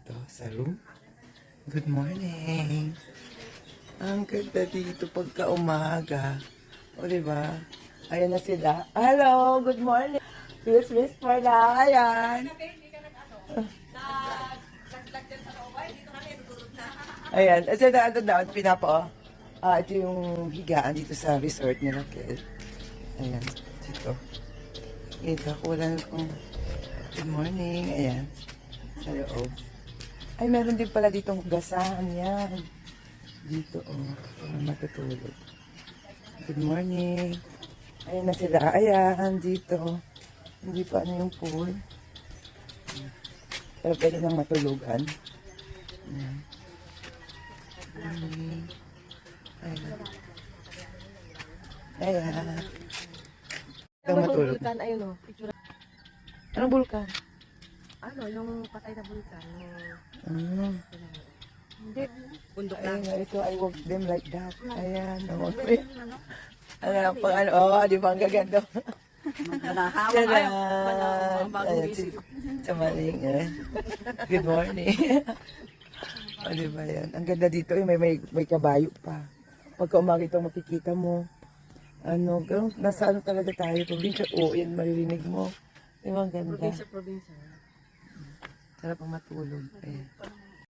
dito sa room. Good morning. Ang ganda dito pagka umaga. O, diba? Ayan na sila. Hello, good morning. Miss Parla, ayan. Ayan. Ito na, pinapa, ito yung higaan dito sa resort nila. Ayan, dito. Ito, kulang kong good morning. Ayan, sa loob. Ay, meron din pala ditong gasahan yan. Dito, matutulog. Good morning. Ayan na sila. Ayan, dito. Hindi pa yung pool. Pero pwede nang matulugan. Ayan. Ayan. Ayan. Ito matulog. Bulkan, ayun o. Anong bulkan? Ano, yung patay na bulkan. Hindi. Bundok lang. Ayan, ito, I walk them like that. Ayan, ayan, pang ano, di ba ang gaganda? Tadaan! Ayan, sa maling, good morning. O, di ba yan? Ang ganda dito, may kabayo pa. Pagka umakita makikita mo, nasa ano talaga tayo, probinsya, yan, maririnig mo. Di ba ang ganda? Probinsya. Sarap ang matulog. Ayan.